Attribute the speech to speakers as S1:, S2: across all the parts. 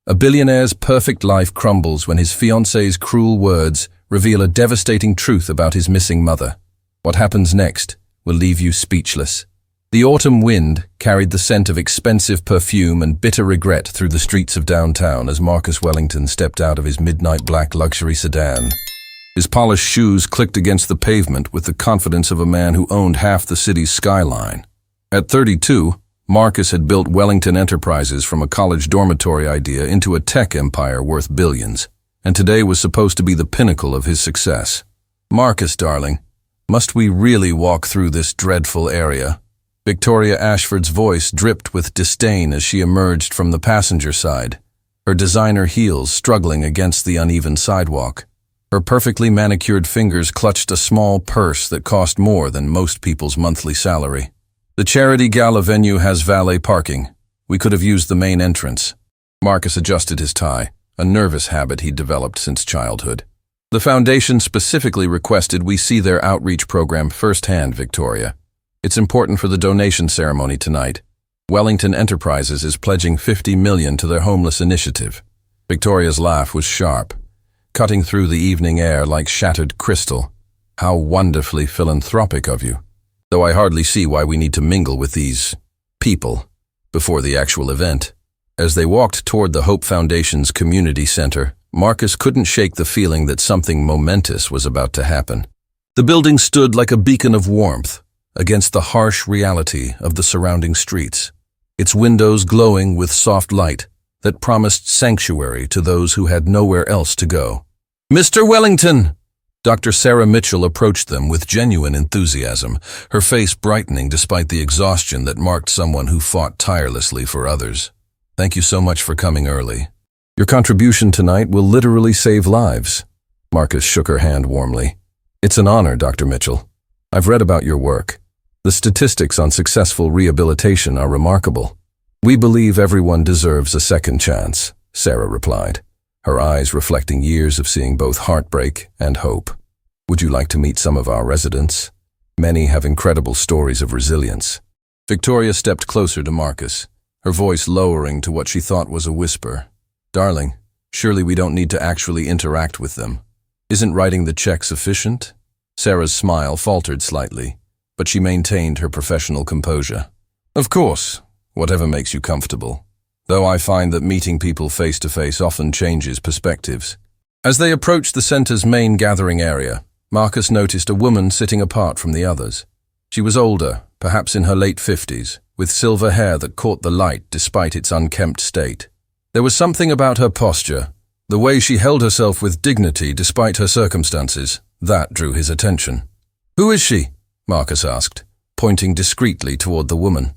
S1: A billionaire's perfect life crumbles when his fiancée's cruel words reveal a devastating truth about his missing mother. What happens next will leave you speechless. The autumn wind carried the scent of expensive perfume and bitter regret through the streets of downtown as Marcus Wellington stepped out of his midnight black luxury sedan. His polished shoes clicked against the pavement with the confidence of a man who owned half the city's skyline. At 32, Marcus had built Wellington Enterprises from a college dormitory idea into a tech empire worth billions, and today was supposed to be the pinnacle of his success. "Marcus, darling, must we really walk through this dreadful area?" Victoria Ashford's voice dripped with disdain as she emerged from the passenger side, her designer heels struggling against the uneven sidewalk. Her perfectly manicured fingers clutched a small purse that cost more than most people's monthly salary. "The charity gala venue has valet parking. We could have used the main entrance." Marcus adjusted his tie, a nervous habit he'd developed since childhood. "The foundation specifically requested we see their outreach program firsthand, Victoria. It's important for the donation ceremony tonight. Wellington Enterprises is pledging $50 million to their homeless initiative." Victoria's laugh was sharp, cutting through the evening air like shattered crystal. "How wonderfully philanthropic of you. Though I hardly see why we need to mingle with these people before the actual event." As they walked toward the Hope Foundation's community center, Marcus couldn't shake the feeling that something momentous was about to happen. The building stood like a beacon of warmth against the harsh reality of the surrounding streets, its windows glowing with soft light that promised sanctuary to those who had nowhere else to go. "Mr. Wellington!" Dr. Sarah Mitchell approached them with genuine enthusiasm, her face brightening despite the exhaustion that marked someone who fought tirelessly for others. "Thank you so much for coming early. Your contribution tonight will literally save lives." Marcus shook her hand warmly. "It's an honor, Dr. Mitchell. I've read about your work. The statistics on successful rehabilitation are remarkable." "We believe everyone deserves a second chance," Sarah replied, her eyes reflecting years of seeing both heartbreak and hope. "Would you like to meet some of our residents? Many have incredible stories of resilience." Victoria stepped closer to Marcus, her voice lowering to what she thought was a whisper. "Darling, surely we don't need to actually interact with them. Isn't writing the check sufficient?" Sarah's smile faltered slightly, but she maintained her professional composure. "Of course, whatever makes you comfortable. Though I find that meeting people face-to-face often changes perspectives." As they approached the center's main gathering area, Marcus noticed a woman sitting apart from the others. She was older, perhaps in her late 50s, with silver hair that caught the light despite its unkempt state. There was something about her posture, the way she held herself with dignity despite her circumstances, that drew his attention. "Who is she?" Marcus asked, pointing discreetly toward the woman.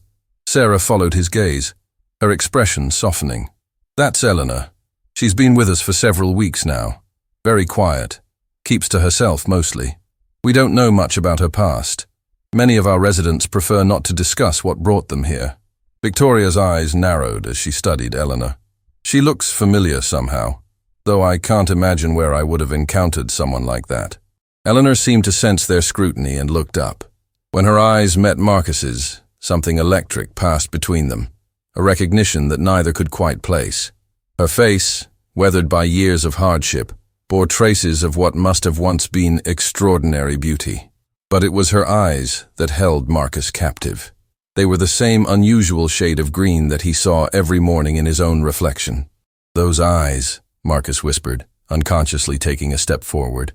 S1: Sarah followed his gaze, her expression softening. "That's Eleanor. She's been with us for several weeks now. Very quiet. Keeps to herself mostly. We don't know much about her past. Many of our residents prefer not to discuss what brought them here." Victoria's eyes narrowed as she studied Eleanor. "She looks familiar somehow, though I can't imagine where I would have encountered someone like that." Eleanor seemed to sense their scrutiny and looked up. When her eyes met Marcus's, something electric passed between them, a recognition that neither could quite place. Her face, weathered by years of hardship, bore traces of what must have once been extraordinary beauty. But it was her eyes that held Marcus captive. They were the same unusual shade of green that he saw every morning in his own reflection. "Those eyes," Marcus whispered, unconsciously taking a step forward.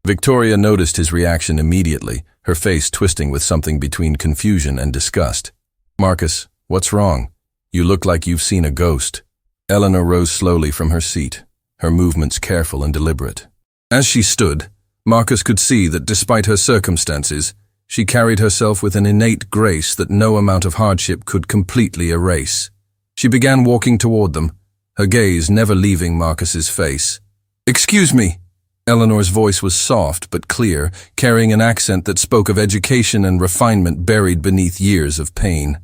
S1: Victoria noticed his reaction immediately, her face twisting with something between confusion and disgust. "Marcus, what's wrong? You look like you've seen a ghost." Eleanor rose slowly from her seat, her movements careful and deliberate. As she stood, Marcus could see that despite her circumstances, she carried herself with an innate grace that no amount of hardship could completely erase. She began walking toward them, her gaze never leaving Marcus's face. "Excuse me." Eleanor's voice was soft but clear, carrying an accent that spoke of education and refinement buried beneath years of pain.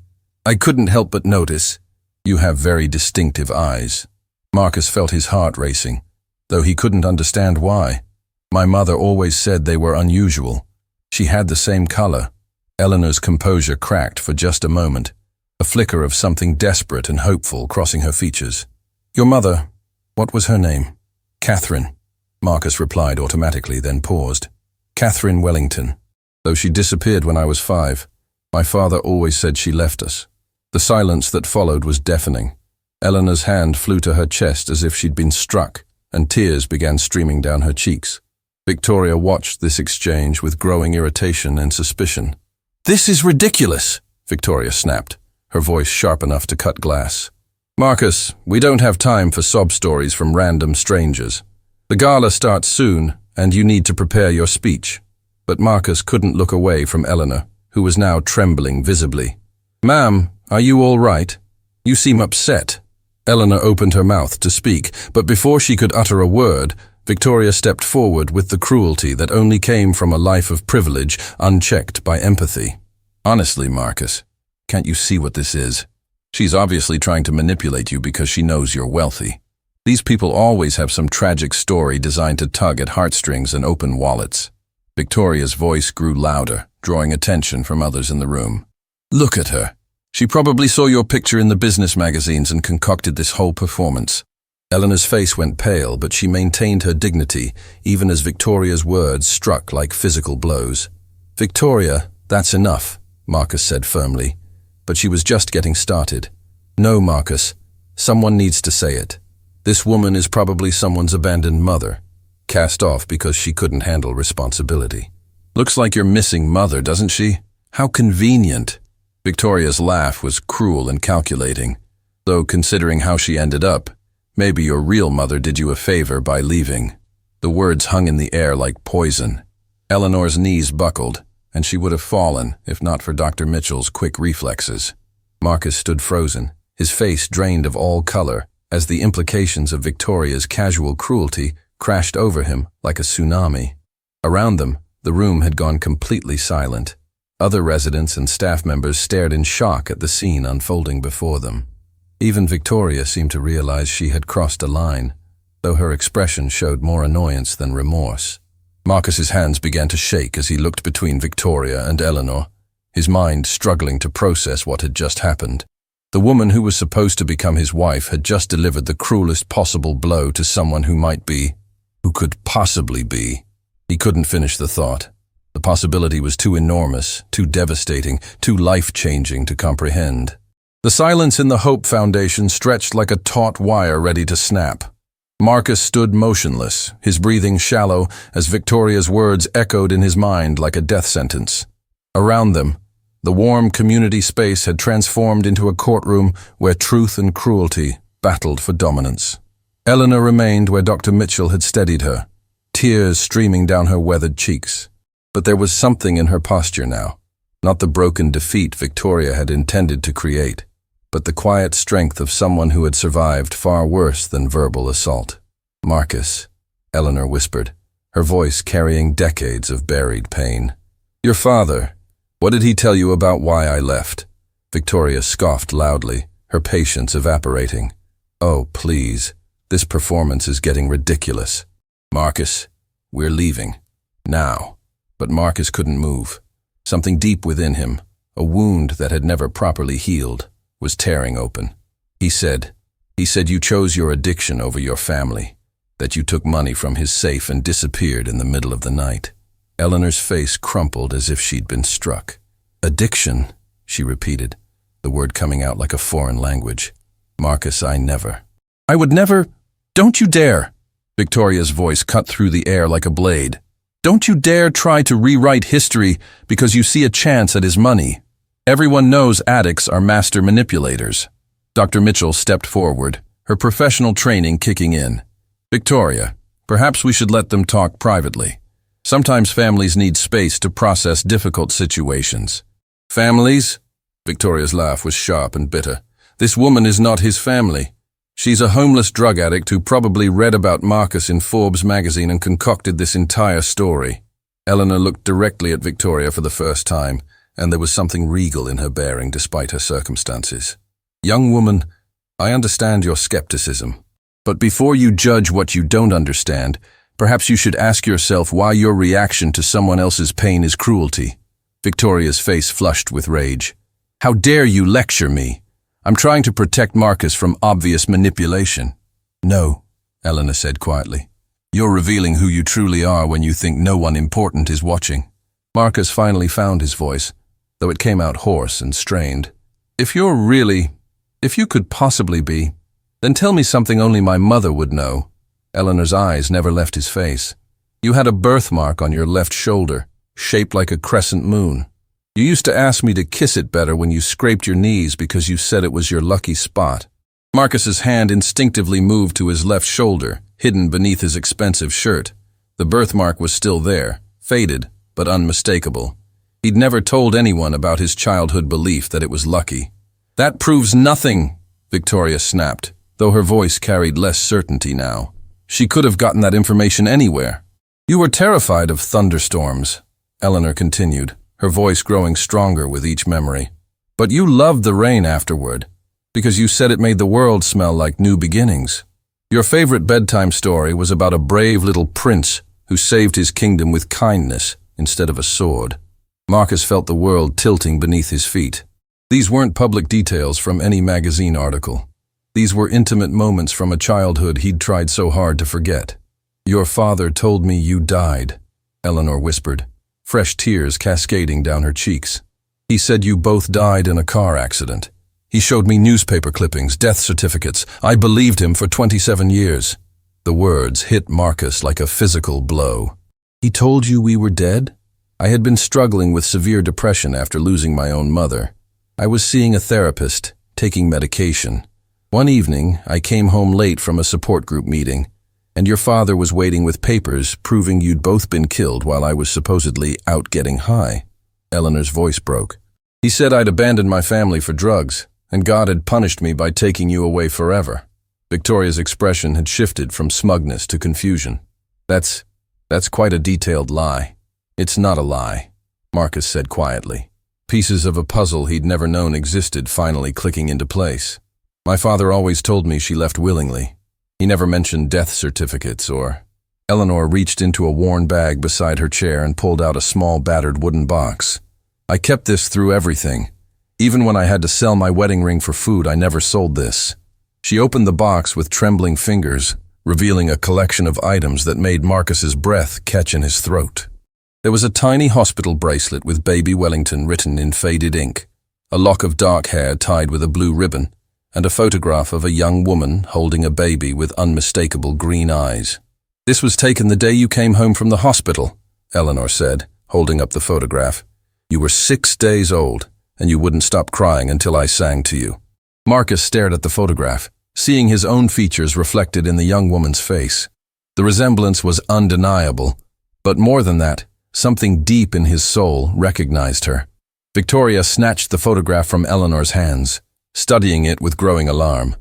S1: "I couldn't help but notice. You have very distinctive eyes." Marcus felt his heart racing, though he couldn't understand why. "My mother always said they were unusual. She had the same color." Eleanor's composure cracked for just a moment, a flicker of something desperate and hopeful crossing her features. "Your mother, What was her name? Catherine. Marcus replied automatically, then paused. Catherine Wellington. Though she disappeared when I was 5, my father always said she left us. The silence that followed was deafening. Eleanor's hand flew to her chest as if she'd been struck, and tears began streaming down her cheeks. Victoria watched this exchange with growing irritation and suspicion. "This is ridiculous," Victoria snapped, her voice sharp enough to cut glass. "Marcus, we don't have time for sob stories from random strangers. The gala starts soon, and you need to prepare your speech." But Marcus couldn't look away from Eleanor, who was now trembling visibly. "Ma'am, are you all right? You seem upset." Eleanor opened her mouth to speak, but before she could utter a word, Victoria stepped forward with the cruelty that only came from a life of privilege unchecked by empathy. "Honestly, Marcus, can't you see what this is? She's obviously trying to manipulate you because she knows you're wealthy. These people always have some tragic story designed to tug at heartstrings and open wallets." Victoria's voice grew louder, drawing attention from others in the room. "Look at her. She probably saw your picture in the business magazines and concocted this whole performance." Eleanor's face went pale, but she maintained her dignity, even as Victoria's words struck like physical blows. "Victoria, that's enough," Marcus said firmly, but she was just getting started. "No, Marcus, someone needs to say it. This woman is probably someone's abandoned mother, cast off because she couldn't handle responsibility. Looks like your missing mother, doesn't she? How convenient." Victoria's laugh was cruel and calculating, though considering how she ended up, maybe your real mother did you a favor by leaving. The words hung in the air like poison. Eleanor's knees buckled, and she would have fallen if not for Dr. Mitchell's quick reflexes. Marcus stood frozen, his face drained of all color, as the implications of Victoria's casual cruelty crashed over him like a tsunami. Around them, the room had gone completely silent. Other residents and staff members stared in shock at the scene unfolding before them. Even Victoria seemed to realize she had crossed a line, though her expression showed more annoyance than remorse. Marcus's hands began to shake as he looked between Victoria and Eleanor, his mind struggling to process what had just happened. The woman who was supposed to become his wife had just delivered the cruelest possible blow to someone who could possibly be. He couldn't finish the thought. The possibility was too enormous, too devastating, too life-changing to comprehend. The silence in the Hope Foundation stretched like a taut wire ready to snap. Marcus stood motionless, his breathing shallow as Victoria's words echoed in his mind like a death sentence. Around them, the warm community space had transformed into a courtroom where truth and cruelty battled for dominance. Eleanor remained where Dr. Mitchell had steadied her, tears streaming down her weathered cheeks. But there was something in her posture now, not the broken defeat Victoria had intended to create, but the quiet strength of someone who had survived far worse than verbal assault. "Marcus," Eleanor whispered, her voice carrying decades of buried pain. "Your father, what did he tell you about why I left?" Victoria scoffed loudly, her patience evaporating. "Oh, please, this performance is getting ridiculous. Marcus, we're leaving. Now." But Marcus couldn't move. Something deep within him, a wound that had never properly healed, was tearing open. He said you chose your addiction over your family, that you took money from his safe and disappeared in the middle of the night. Eleanor's face crumpled as if she'd been struck. "Addiction," she repeated, the word coming out like a foreign language. "Marcus, I would never. Don't you dare." Victoria's voice cut through the air like a blade. "Don't you dare try to rewrite history because you see a chance at his money. Everyone knows addicts are master manipulators." Dr. Mitchell stepped forward, her professional training kicking in. "Victoria, perhaps we should let them talk privately. Sometimes families need space to process difficult situations." "Families?" Victoria's laugh was sharp and bitter. "This woman is not his family. She's a homeless drug addict who probably read about Marcus in Forbes magazine and concocted this entire story." Eleanor looked directly at Victoria for the first time, and there was something regal in her bearing despite her circumstances. "Young woman, I understand your skepticism, but before you judge what you don't understand, perhaps you should ask yourself why your reaction to someone else's pain is cruelty." Victoria's face flushed with rage. "How dare you lecture me? I'm trying to protect Marcus from obvious manipulation." "No, Eleanor said quietly. You're revealing who you truly are when you think no one important is watching. Marcus finally found his voice, though it came out hoarse and strained. If you could possibly be, then tell me something only my mother would know. Eleanor's eyes never left his face. You had a birthmark on your left shoulder, shaped like a crescent moon. You used to ask me to kiss it better when you scraped your knees because you said it was your lucky spot. Marcus's hand instinctively moved to his left shoulder, hidden beneath his expensive shirt. The birthmark was still there, faded, but unmistakable. He'd never told anyone about his childhood belief that it was lucky. That proves nothing, Victoria snapped, though her voice carried less certainty now. She could have gotten that information anywhere. You were terrified of thunderstorms, Eleanor continued, her voice growing stronger with each memory. But you loved the rain afterward, because you said it made the world smell like new beginnings. Your favorite bedtime story was about a brave little prince who saved his kingdom with kindness instead of a sword. Marcus felt the world tilting beneath his feet. These weren't public details from any magazine article. These were intimate moments from a childhood he'd tried so hard to forget. Your father told me you died, Eleanor whispered, fresh tears cascading down her cheeks. He said you both died in a car accident. He showed me newspaper clippings, death certificates. I believed him for 27 years. The words hit Marcus like a physical blow. He told you we were dead? I had been struggling with severe depression after losing my own mother. I was seeing a therapist, taking medication. One evening, I came home late from a support group meeting, and your father was waiting with papers proving you'd both been killed while I was supposedly out getting high. Eleanor's voice broke. He said I'd abandoned my family for drugs, and God had punished me by taking you away forever. Victoria's expression had shifted from smugness to confusion. That's quite a detailed lie. It's not a lie, Marcus said quietly. Pieces of a puzzle he'd never known existed finally clicking into place. My father always told me she left willingly. He never mentioned death certificates or... Eleanor reached into a worn bag beside her chair and pulled out a small battered wooden box. I kept this through everything. Even when I had to sell my wedding ring for food, I never sold this. She opened the box with trembling fingers, revealing a collection of items that made Marcus's breath catch in his throat. There was a tiny hospital bracelet with Baby Wellington written in faded ink, a lock of dark hair tied with a blue ribbon, and a photograph of a young woman holding a baby with unmistakable green eyes. This was taken the day you came home from the hospital, Eleanor said, holding up the photograph. You were 6 days old, and you wouldn't stop crying until I sang to you. Marcus stared at the photograph, seeing his own features reflected in the young woman's face. The resemblance was undeniable, but more than that, something deep in his soul recognized her. Victoria snatched the photograph from Eleanor's hands, studying it with growing alarm.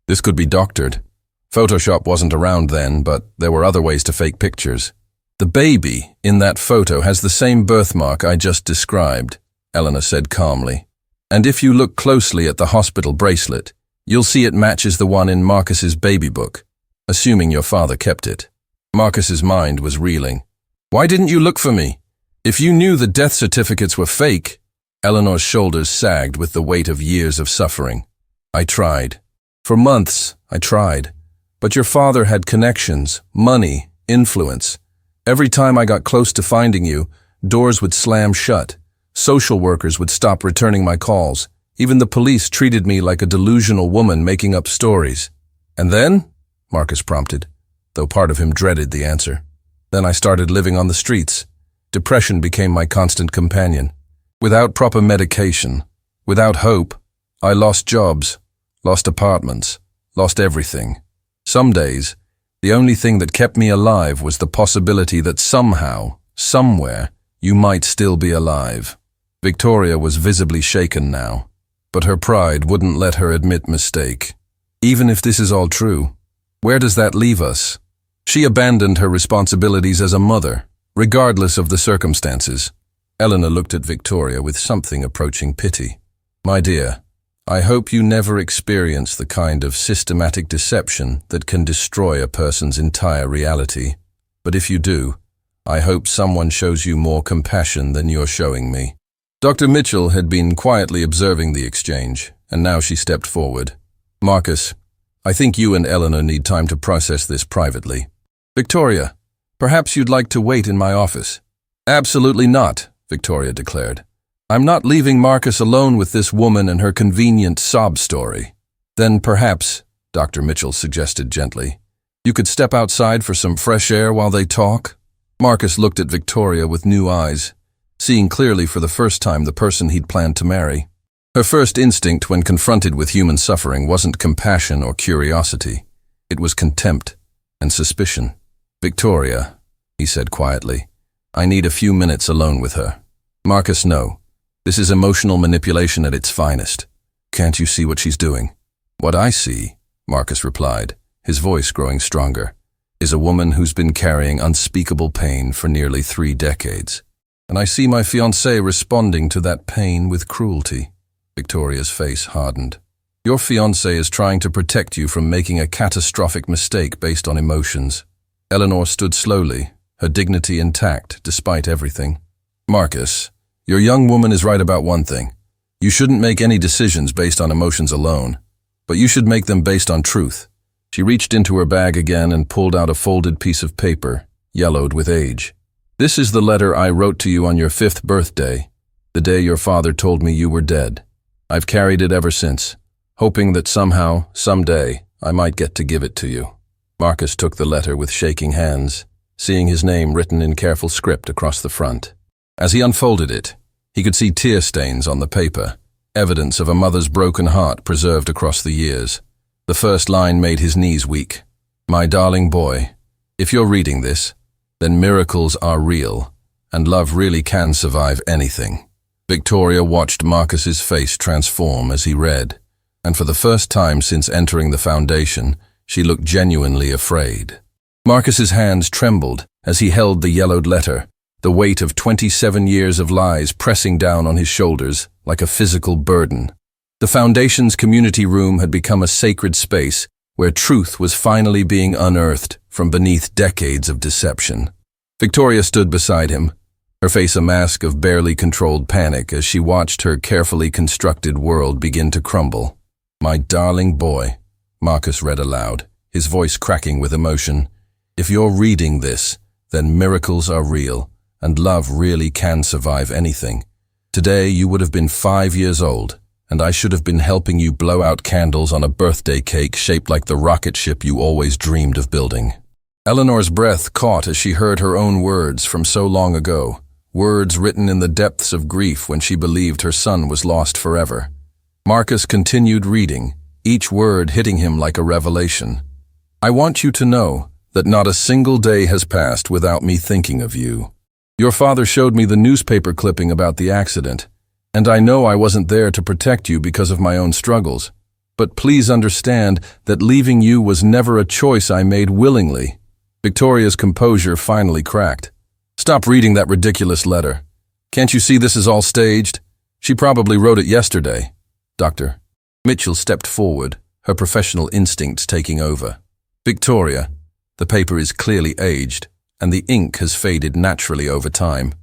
S1: This could be doctored. Photoshop wasn't around then, but there were other ways to fake pictures. The baby in that photo has the same birthmark I just described, Eleanor said calmly. And if you look closely at the hospital bracelet, you'll see it matches the one in Marcus's baby book, assuming your father kept it. Marcus's mind was reeling. Why didn't you look for me? If you knew the death certificates were fake... Eleanor's shoulders sagged with the weight of years of suffering. I tried. For months, I tried. But your father had connections, money, influence. Every time I got close to finding you, doors would slam shut. Social workers would stop returning my calls. Even the police treated me like a delusional woman making up stories. And then? Marcus prompted, though part of him dreaded the answer. Then I started living on the streets. Depression became my constant companion. Without proper medication, without hope, I lost jobs, lost apartments, lost everything. Some days, the only thing that kept me alive was the possibility that somehow, somewhere, you might still be alive. Victoria was visibly shaken now, but her pride wouldn't let her admit mistake. Even if this is all true, where does that leave us? She abandoned her responsibilities as a mother, regardless of the circumstances. Eleanor looked at Victoria with something approaching pity. My dear, I hope you never experience the kind of systematic deception that can destroy a person's entire reality. But if you do, I hope someone shows you more compassion than you're showing me. Dr. Mitchell had been quietly observing the exchange, and now she stepped forward. Marcus, I think you and Eleanor need time to process this privately. Victoria, perhaps you'd like to wait in my office. Absolutely not, Victoria declared. I'm not leaving Marcus alone with this woman and her convenient sob story. Then perhaps, Dr. Mitchell suggested gently, you could step outside for some fresh air while they talk? Marcus looked at Victoria with new eyes, seeing clearly for the first time the person he'd planned to marry. Her first instinct when confronted with human suffering wasn't compassion or curiosity. It was contempt and suspicion. Victoria, he said quietly, I need a few minutes alone with her. Marcus, no. This is emotional manipulation at its finest. Can't you see what she's doing? What I see, Marcus replied, his voice growing stronger, is a woman who's been carrying unspeakable pain for nearly 3 decades. And I see my fiancée responding to that pain with cruelty. Victoria's face hardened. Your fiancé is trying to protect you from making a catastrophic mistake based on emotions. Eleanor stood slowly, her dignity intact despite everything. Marcus, your young woman is right about one thing. You shouldn't make any decisions based on emotions alone, but you should make them based on truth. She reached into her bag again and pulled out a folded piece of paper, yellowed with age. This is the letter I wrote to you on your 5th birthday, the day your father told me you were dead. I've carried it ever since, hoping that somehow, someday, I might get to give it to you. Marcus took the letter with shaking hands, seeing his name written in careful script across the front. As he unfolded it, he could see tear stains on the paper, evidence of a mother's broken heart preserved across the years. The first line made his knees weak. My darling boy, if you're reading this, then miracles are real, and love really can survive anything. Victoria watched Marcus's face transform as he read, and for the first time since entering the foundation, she looked genuinely afraid. Marcus's hands trembled as he held the yellowed letter, the weight of 27 years of lies pressing down on his shoulders like a physical burden. The Foundation's community room had become a sacred space where truth was finally being unearthed from beneath decades of deception. Victoria stood beside him, her face a mask of barely controlled panic as she watched her carefully constructed world begin to crumble. My darling boy, Marcus read aloud, his voice cracking with emotion. If you're reading this, then miracles are real, and love really can survive anything. Today you would have been 5 years old, and I should have been helping you blow out candles on a birthday cake shaped like the rocket ship you always dreamed of building. Eleanor's breath caught as she heard her own words from so long ago, words written in the depths of grief when she believed her son was lost forever. Marcus continued reading, each word hitting him like a revelation. I want you to know that not a single day has passed without me thinking of you. Your father showed me the newspaper clipping about the accident, and I know I wasn't there to protect you because of my own struggles. But please understand that leaving you was never a choice I made willingly. Victoria's composure finally cracked. Stop reading that ridiculous letter. Can't you see this is all staged? She probably wrote it yesterday. Dr. Mitchell stepped forward, her professional instincts taking over. Victoria, the paper is clearly aged, and the ink has faded naturally over time.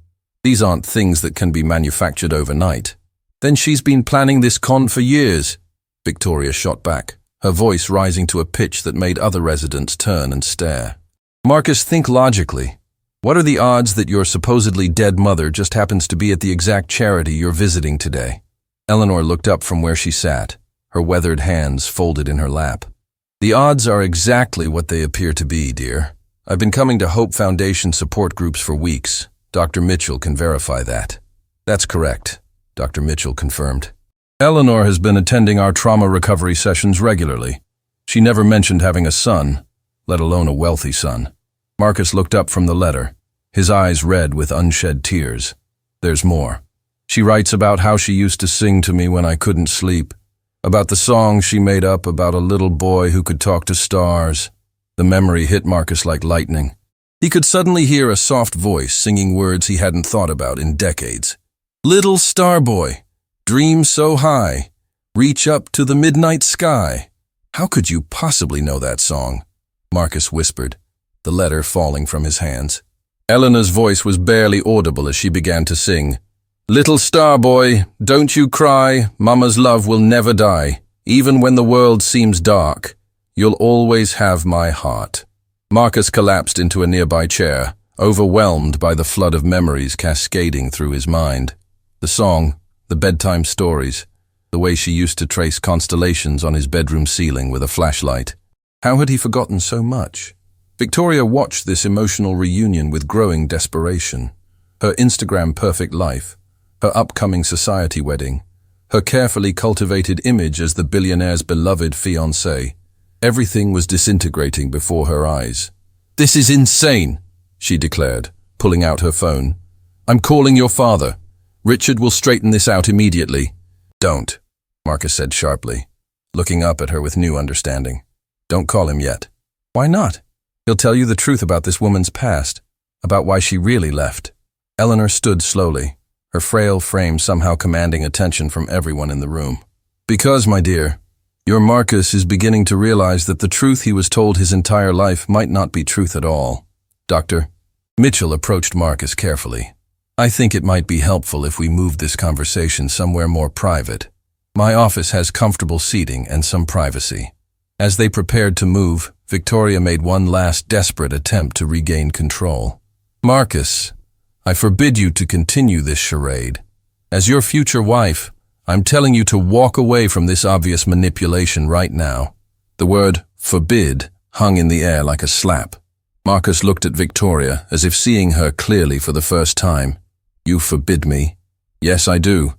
S1: These aren't things that can be manufactured overnight. Then she's been planning this con for years, Victoria shot back, her voice rising to a pitch that made other residents turn and stare. Marcus, think logically. What are the odds that your supposedly dead mother just happens to be at the exact charity you're visiting today? Eleanor looked up from where she sat, her weathered hands folded in her lap. The odds are exactly what they appear to be, dear. I've been coming to Hope Foundation support groups for weeks. Dr. Mitchell can verify that. That's correct, Dr. Mitchell confirmed. Eleanor has been attending our trauma recovery sessions regularly. She never mentioned having a son, let alone a wealthy son. Marcus looked up from the letter, his eyes red with unshed tears. There's more. She writes about how she used to sing to me when I couldn't sleep, about the songs she made up about a little boy who could talk to stars. The memory hit Marcus like lightning. He could suddenly hear a soft voice singing words he hadn't thought about in decades. Little star boy, dream so high, reach up to the midnight sky. How could you possibly know that song? Marcus whispered, the letter falling from his hands. Eleanor's voice was barely audible as she began to sing. Little star boy, don't you cry, Mama's love will never die, even when the world seems dark. You'll always have my heart. Marcus collapsed into a nearby chair, overwhelmed by the flood of memories cascading through his mind. The song, the bedtime stories, the way she used to trace constellations on his bedroom ceiling with a flashlight. How had he forgotten so much? Victoria watched this emotional reunion with growing desperation. Her Instagram perfect life, her upcoming society wedding, her carefully cultivated image as the billionaire's beloved fiancée. Everything was disintegrating before her eyes. "This is insane," she declared, pulling out her phone. "I'm calling your father. Richard will straighten this out immediately." "Don't," Marcus said sharply, looking up at her with new understanding. "Don't call him yet." "Why not? He'll tell you the truth about this woman's past, about why she really left." Eleanor stood slowly, her frail frame somehow commanding attention from everyone in the room. "Because, my dear, your Marcus is beginning to realize that the truth he was told his entire life might not be truth at all." "Doctor?" Mitchell approached Marcus carefully. "I think it might be helpful if we moved this conversation somewhere more private. My office has comfortable seating and some privacy." As they prepared to move, Victoria made one last desperate attempt to regain control. "Marcus, I forbid you to continue this charade. As your future wife, I'm telling you to walk away from this obvious manipulation right now." The word forbid hung in the air like a slap. Marcus looked at Victoria as if seeing her clearly for the first time. "You forbid me?" "Yes, I do.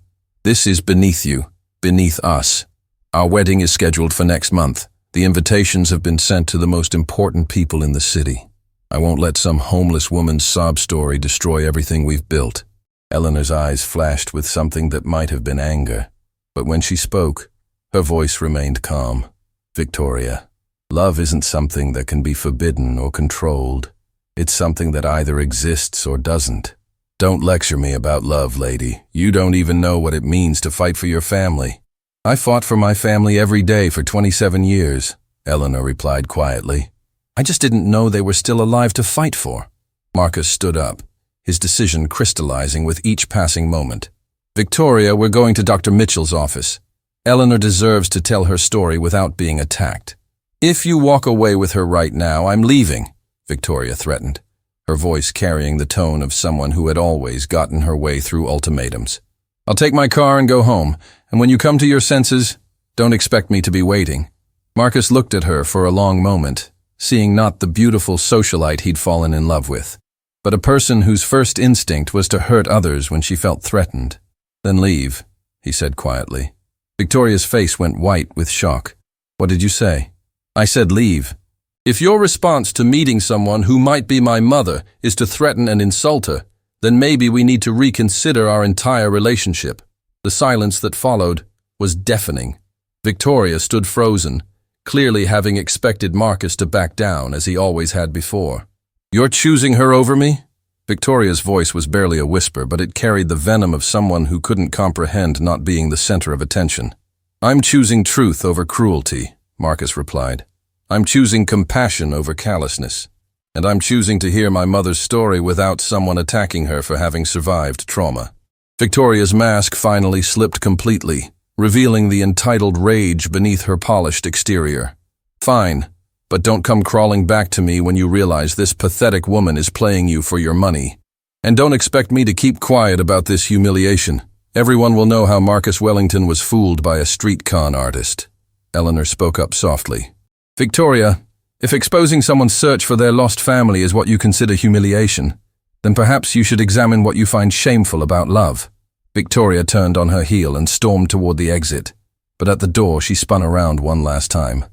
S1: This is beneath you, beneath us. Our wedding is scheduled for next month. The invitations have been sent to the most important people in the city. I won't let some homeless woman's sob story destroy everything we've built." Eleanor's eyes flashed with something that might have been anger, but when she spoke, her voice remained calm. "Victoria, love isn't something that can be forbidden or controlled. It's something that either exists or doesn't. Don't lecture me about love, lady. You don't even know what it means to fight for your family." "I fought for my family every day for 27 years, Eleanor replied quietly. "I just didn't know they were still alive to fight for." Marcus stood up, his decision crystallizing with each passing moment. "Victoria, we're going to Dr. Mitchell's office. Eleanor deserves to tell her story without being attacked." "If you walk away with her right now, I'm leaving," Victoria threatened, her voice carrying the tone of someone who had always gotten her way through ultimatums. "I'll take my car and go home, and when you come to your senses, don't expect me to be waiting." Marcus looked at her for a long moment, seeing not the beautiful socialite he'd fallen in love with, but a person whose first instinct was to hurt others when she felt threatened. "Then leave," he said quietly. Victoria's face went white with shock. "What did you say?" "I said leave." "If your response to meeting someone who might be my mother is to threaten and insult her, then maybe we need to reconsider our entire relationship." The silence that followed was deafening. Victoria stood frozen, clearly having expected Marcus to back down as he always had before. "You're choosing her over me?" Victoria's voice was barely a whisper, but it carried the venom of someone who couldn't comprehend not being the center of attention. "I'm choosing truth over cruelty," Marcus replied. "I'm choosing compassion over callousness. And I'm choosing to hear my mother's story without someone attacking her for having survived trauma." Victoria's mask finally slipped completely, revealing the entitled rage beneath her polished exterior. "Fine, but don't come crawling back to me when you realize this pathetic woman is playing you for your money. And don't expect me to keep quiet about this humiliation. Everyone will know how Marcus Wellington was fooled by a street con artist." Eleanor spoke up softly. "Victoria, if exposing someone's search for their lost family is what you consider humiliation, then perhaps you should examine what you find shameful about love." Victoria turned on her heel and stormed toward the exit, but at the door she spun around one last time.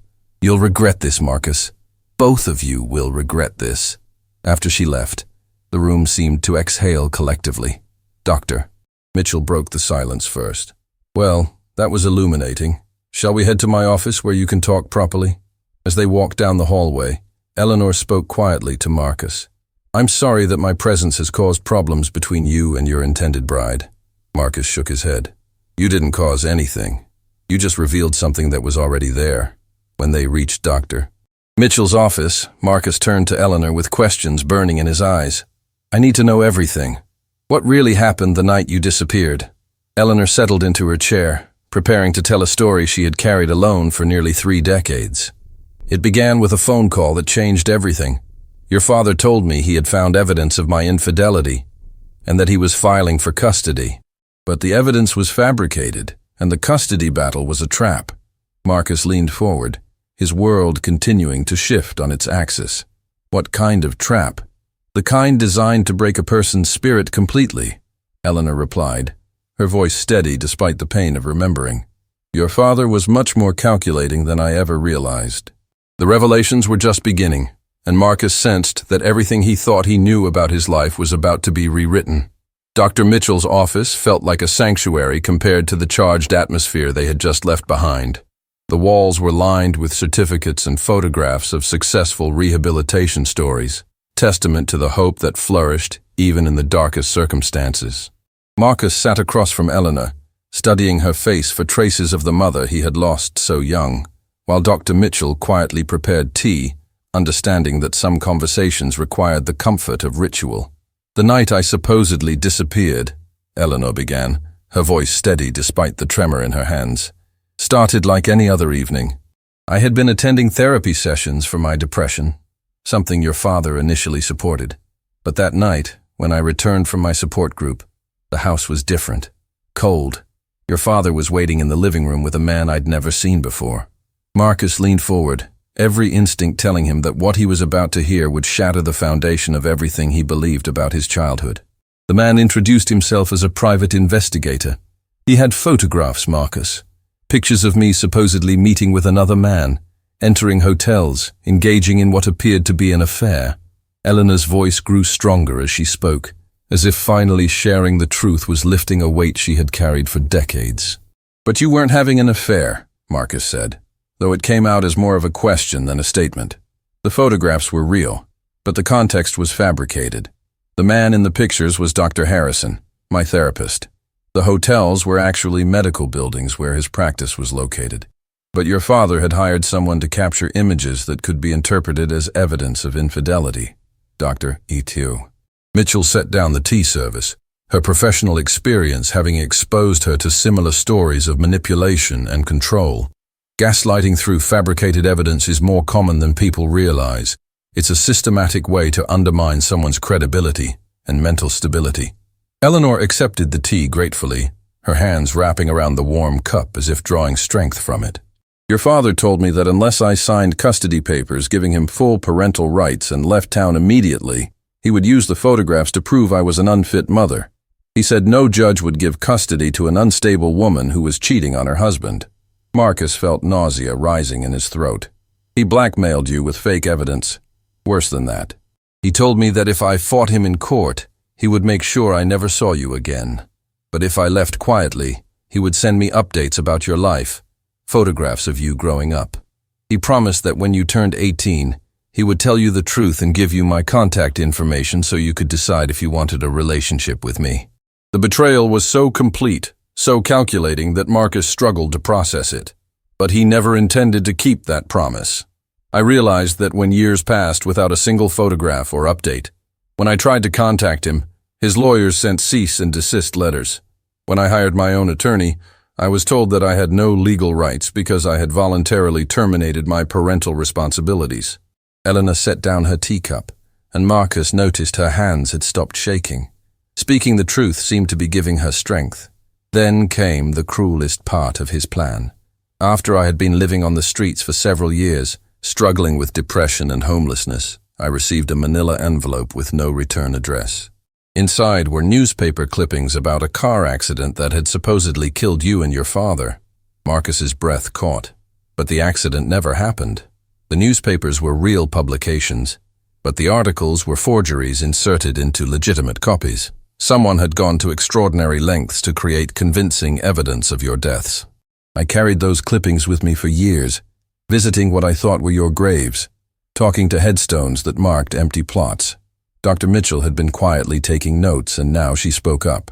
S1: "You'll regret this, Marcus. Both of you will regret this." After she left, the room seemed to exhale collectively. "Doctor," Mitchell broke the silence first. "Well, that was illuminating. Shall we head to my office where you can talk properly?" As they walked down the hallway, Eleanor spoke quietly to Marcus. "I'm sorry that my presence has caused problems between you and your intended bride." Marcus shook his head. "You didn't cause anything. You just revealed something that was already there." When they reached Dr. Mitchell's office, Marcus turned to Eleanor with questions burning in his eyes. "I need to know everything. What really happened the night you disappeared?" Eleanor settled into her chair, preparing to tell a story she had carried alone for nearly 3 decades. It began with a phone call that changed everything. Your father told me he had found evidence of my infidelity and that he was filing for custody. But the evidence was fabricated, and the custody battle was a trap. Marcus leaned forward, his world continuing to shift on its axis. What kind of trap? The kind designed to break a person's spirit completely, Eleanor replied, her voice steady despite the pain of remembering. Your father was much more calculating than I ever realized. The revelations were just beginning, and Marcus sensed that everything he thought he knew about his life was about to be rewritten. Dr. Mitchell's office felt like a sanctuary compared to the charged atmosphere they had just left behind. The walls were lined with certificates and photographs of successful rehabilitation stories, testament to the hope that flourished even in the darkest circumstances. Marcus sat across from Eleanor, studying her face for traces of the mother he had lost so young, while Dr. Mitchell quietly prepared tea, understanding that some conversations required the comfort of ritual. The night I supposedly disappeared, Eleanor began, her voice steady despite the tremor in her hands, started like any other evening. I had been attending therapy sessions for my depression, something your father initially supported. But that night, when I returned from my support group, the house was different, cold. Your father was waiting in the living room with a man I'd never seen before. Marcus leaned forward, every instinct telling him that what he was about to hear would shatter the foundation of everything he believed about his childhood. The man introduced himself as a private investigator. He had photographs, Marcus. Pictures of me supposedly meeting with another man, entering hotels, engaging in what appeared to be an affair. Eleanor's voice grew stronger as she spoke, as if finally sharing the truth was lifting a weight she had carried for decades. But you weren't having an affair, Marcus said, though it came out as more of a question than a statement. The photographs were real, but the context was fabricated. The man in the pictures was Dr. Harrison, my therapist. The hotels were actually medical buildings where his practice was located. But your father had hired someone to capture images that could be interpreted as evidence of infidelity. Dr. E.T. Mitchell set down the tea service, her professional experience having exposed her to similar stories of manipulation and control. Gaslighting through fabricated evidence is more common than people realize. It's a systematic way to undermine someone's credibility and mental stability. Eleanor accepted the tea gratefully, her hands wrapping around the warm cup as if drawing strength from it. Your father told me that unless I signed custody papers giving him full parental rights and left town immediately, he would use the photographs to prove I was an unfit mother. He said no judge would give custody to an unstable woman who was cheating on her husband. Marcus felt nausea rising in his throat. He blackmailed you with fake evidence. Worse than that. He told me that if I fought him in court, he would make sure I never saw you again. But if I left quietly, he would send me updates about your life, photographs of you growing up. He promised that when you turned 18, he would tell you the truth and give you my contact information so you could decide if you wanted a relationship with me. The betrayal was so complete, so calculating that Marcus struggled to process it. But he never intended to keep that promise. I realized that when years passed without a single photograph or update. When I tried to contact him, his lawyers sent cease and desist letters. When I hired my own attorney, I was told that I had no legal rights because I had voluntarily terminated my parental responsibilities. Eleanor set down her teacup, and Marcus noticed her hands had stopped shaking. Speaking the truth seemed to be giving her strength. Then came the cruelest part of his plan. After I had been living on the streets for several years, struggling with depression and homelessness, I received a manila envelope with no return address. Inside were newspaper clippings about a car accident that had supposedly killed you and your father. Marcus's breath caught, but the accident never happened. The newspapers were real publications, but the articles were forgeries inserted into legitimate copies. Someone had gone to extraordinary lengths to create convincing evidence of your deaths. I carried those clippings with me for years, visiting what I thought were your graves, talking to headstones that marked empty plots. Dr. Mitchell had been quietly taking notes, and now she spoke up.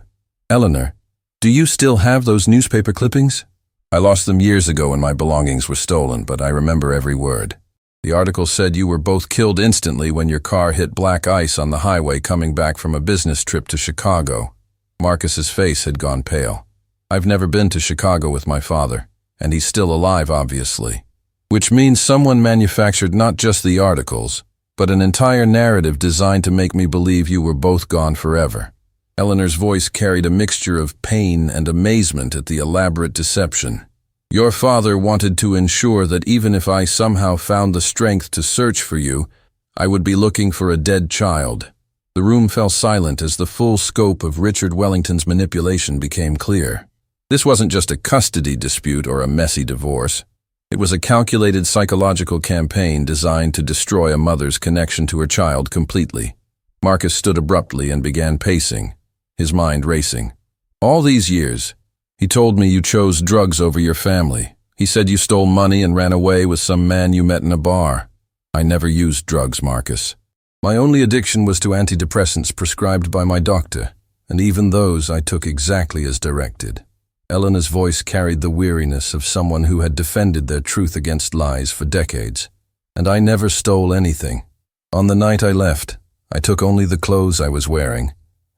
S1: Eleanor, do you still have those newspaper clippings? I lost them years ago when my belongings were stolen, but I remember every word. The article said you were both killed instantly when your car hit black ice on the highway coming back from a business trip to Chicago. Marcus's face had gone pale. I've never been to Chicago with my father, and he's still alive, obviously. Which means someone manufactured not just the articles, but an entire narrative designed to make me believe you were both gone forever. Eleanor's voice carried a mixture of pain and amazement at the elaborate deception. Your father wanted to ensure that even if I somehow found the strength to search for you, I would be looking for a dead child. The room fell silent as the full scope of Richard Wellington's manipulation became clear. This wasn't just a custody dispute or a messy divorce. It was a calculated psychological campaign designed to destroy a mother's connection to her child completely. Marcus stood abruptly and began pacing, his mind racing. All these years, he told me you chose drugs over your family. He said you stole money and ran away with some man you met in a bar. I never used drugs, Marcus. My only addiction was to antidepressants prescribed by my doctor, and even those I took exactly as directed. Eleanor's voice carried the weariness of someone who had defended their truth against lies for decades. And I never stole anything. On the night I left, I took only the clothes I was wearing,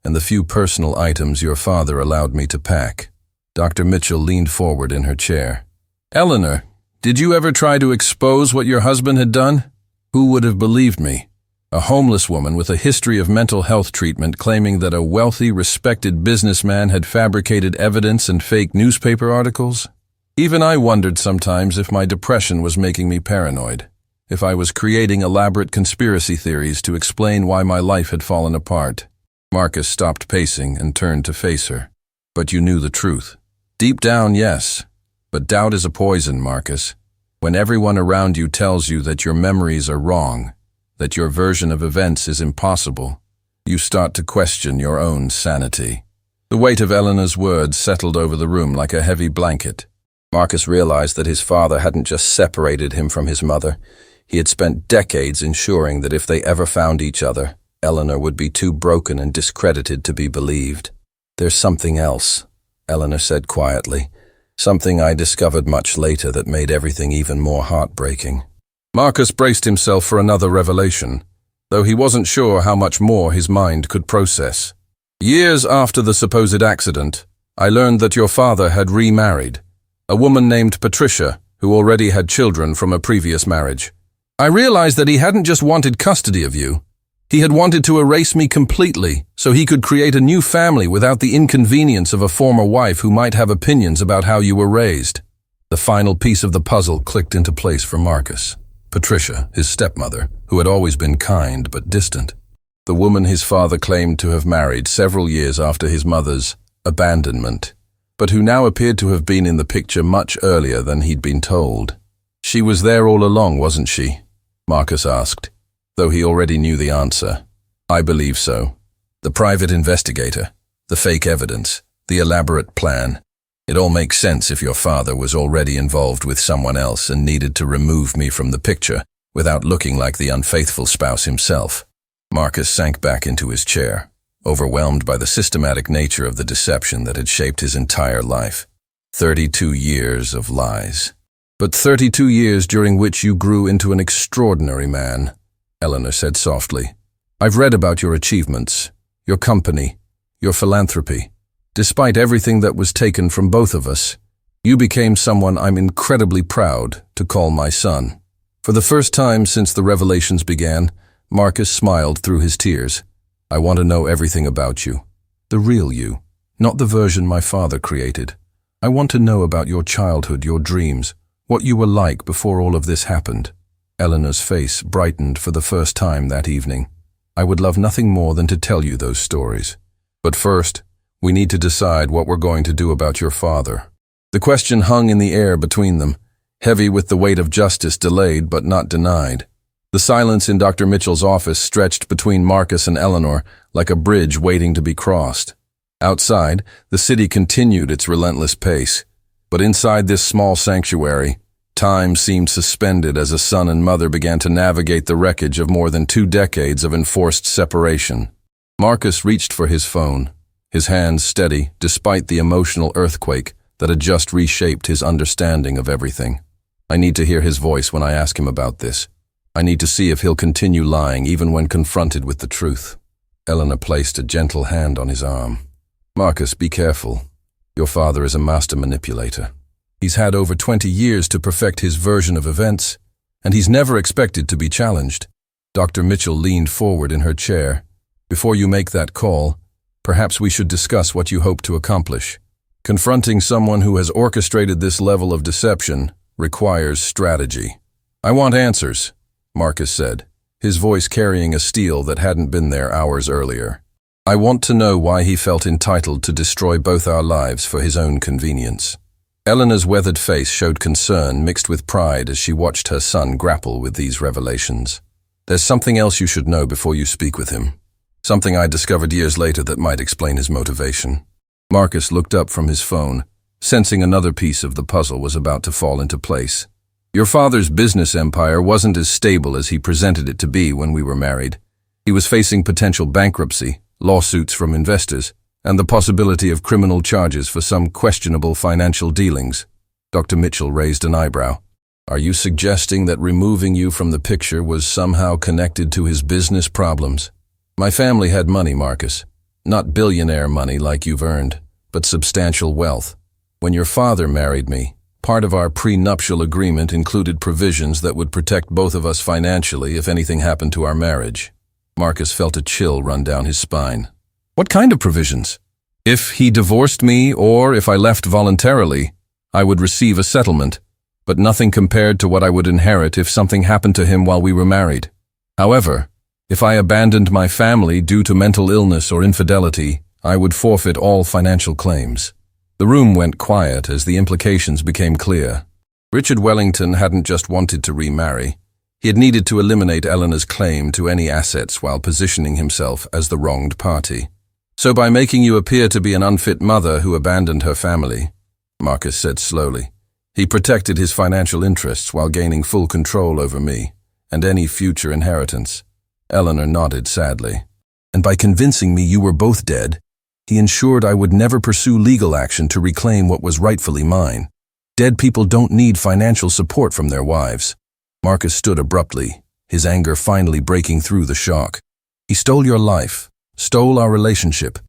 S1: and the few personal items your father allowed me to pack. Dr. Mitchell leaned forward in her chair. Eleanor, did you ever try to expose what your husband had done? Who would have believed me? A homeless woman with a history of mental health treatment claiming that a wealthy, respected businessman had fabricated evidence and fake newspaper articles? Even I wondered sometimes if my depression was making me paranoid, if I was creating elaborate conspiracy theories to explain why my life had fallen apart. Marcus stopped pacing and turned to face her. But you knew the truth. Deep down, yes. But doubt is a poison, Marcus. When everyone around you tells you that your memories are wrong, that your version of events is impossible, you start to question your own sanity. The weight of Eleanor's words settled over the room like a heavy blanket. Marcus realized that his father hadn't just separated him from his mother. He had spent decades ensuring that if they ever found each other, Eleanor would be too broken and discredited to be believed. There's something else, Eleanor said quietly. Something I discovered much later that made everything even more heartbreaking. Marcus braced himself for another revelation, though he wasn't sure how much more his mind could process. Years after the supposed accident, I learned that your father had remarried, a woman named Patricia, who already had children from a previous marriage. I realized that he hadn't just wanted custody of you. He had wanted to erase me completely so he could create a new family without the inconvenience of a former wife who might have opinions about how you were raised. The final piece of the puzzle clicked into place for Marcus. Patricia, his stepmother, who had always been kind but distant. The woman his father claimed to have married several years after his mother's abandonment, but who now appeared to have been in the picture much earlier than he'd been told. She was there all along, wasn't she? Marcus asked, though he already knew the answer. I believe so. The private investigator, the fake evidence, the elaborate plan. It all makes sense if your father was already involved with someone else and needed to remove me from the picture without looking like the unfaithful spouse himself. Marcus sank back into his chair, overwhelmed by the systematic nature of the deception that had shaped his entire life. 32 years of lies. But 32 years during which you grew into an extraordinary man, Eleanor said softly. I've read about your achievements, your company, your philanthropy. Despite everything that was taken from both of us, you became someone I'm incredibly proud to call my son. For the first time since the revelations began, Marcus smiled through his tears. I want to know everything about you. The real you, not the version my father created. I want to know about your childhood, your dreams, what you were like before all of this happened. Eleanor's face brightened for the first time that evening. I would love nothing more than to tell you those stories. But first, we need to decide what we're going to do about your father. The question hung in the air between them, heavy with the weight of justice delayed but not denied. The silence in Dr. Mitchell's office stretched between Marcus and Eleanor like a bridge waiting to be crossed. Outside, the city continued its relentless pace. But inside this small sanctuary, time seemed suspended as a son and mother began to navigate the wreckage of more than 2 decades of enforced separation. Marcus reached for his phone, his hands steady despite the emotional earthquake that had just reshaped his understanding of everything. I need to hear his voice when I ask him about this. I need to see if he'll continue lying even when confronted with the truth. Eleanor placed a gentle hand on his arm. Marcus, be careful. Your father is a master manipulator. He's had over 20 years to perfect his version of events, and he's never expected to be challenged. Dr. Mitchell leaned forward in her chair. Before you make that call, perhaps we should discuss what you hope to accomplish. Confronting someone who has orchestrated this level of deception requires strategy. I want answers, Marcus said, his voice carrying a steel that hadn't been there hours earlier. I want to know why he felt entitled to destroy both our lives for his own convenience. Eleanor's weathered face showed concern mixed with pride as she watched her son grapple with these revelations. There's something else you should know before you speak with him. Something I discovered years later that might explain his motivation. Marcus looked up from his phone, sensing another piece of the puzzle was about to fall into place. Your father's business empire wasn't as stable as he presented it to be when we were married. He was facing potential bankruptcy, lawsuits from investors, and the possibility of criminal charges for some questionable financial dealings. Dr. Mitchell raised an eyebrow. Are you suggesting that removing you from the picture was somehow connected to his business problems? My family had money, Marcus. Not billionaire money like you've earned, but substantial wealth. When your father married me, part of our prenuptial agreement included provisions that would protect both of us financially if anything happened to our marriage. Marcus felt a chill run down his spine. What kind of provisions? If he divorced me or if I left voluntarily, I would receive a settlement, but nothing compared to what I would inherit if something happened to him while we were married. However, if I abandoned my family due to mental illness or infidelity, I would forfeit all financial claims. The room went quiet as the implications became clear. Richard Wellington hadn't just wanted to remarry. He had needed to eliminate Eleanor's claim to any assets while positioning himself as the wronged party. So by making you appear to be an unfit mother who abandoned her family, Marcus said slowly, he protected his financial interests while gaining full control over me and any future inheritance. Eleanor nodded sadly. And by convincing me you were both dead, he ensured I would never pursue legal action to reclaim what was rightfully mine. Dead people don't need financial support from their wives. Marcus stood abruptly, his anger finally breaking through the shock. He stole your life, stole our relationship,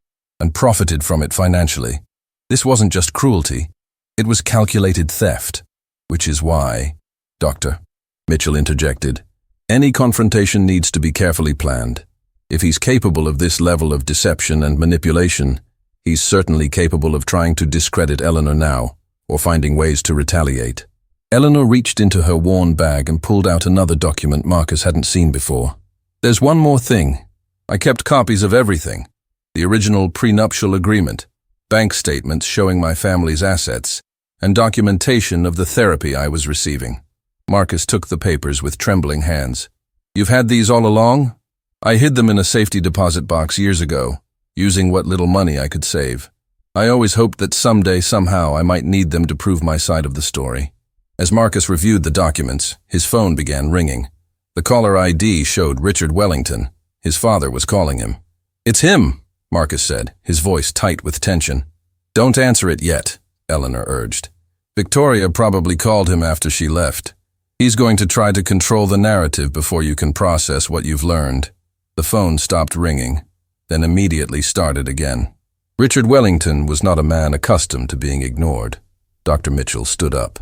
S1: and profited from it financially. This wasn't just cruelty, it was calculated theft, which is why, Dr. Mitchell interjected, any confrontation needs to be carefully planned. If he's capable of this level of deception and manipulation, he's certainly capable of trying to discredit Eleanor now, or finding ways to retaliate. Eleanor reached into her worn bag and pulled out another document Marcus hadn't seen before. There's one more thing. I kept copies of everything. The original prenuptial agreement, bank statements showing my family's assets, and documentation of the therapy I was receiving. Marcus took the papers with trembling hands. You've had these all along? I hid them in a safety deposit box years ago, using what little money I could save. I always hoped that someday, somehow, I might need them to prove my side of the story. As Marcus reviewed the documents, his phone began ringing. The caller ID showed Richard Wellington. His father was calling him. It's him, Marcus said, his voice tight with tension. Don't answer it yet, Eleanor urged. Victoria probably called him after she left. He's going to try to control the narrative before you can process what you've learned. The phone stopped ringing, then immediately started again. Richard Wellington was not a man accustomed to being ignored. Dr. Mitchell stood up.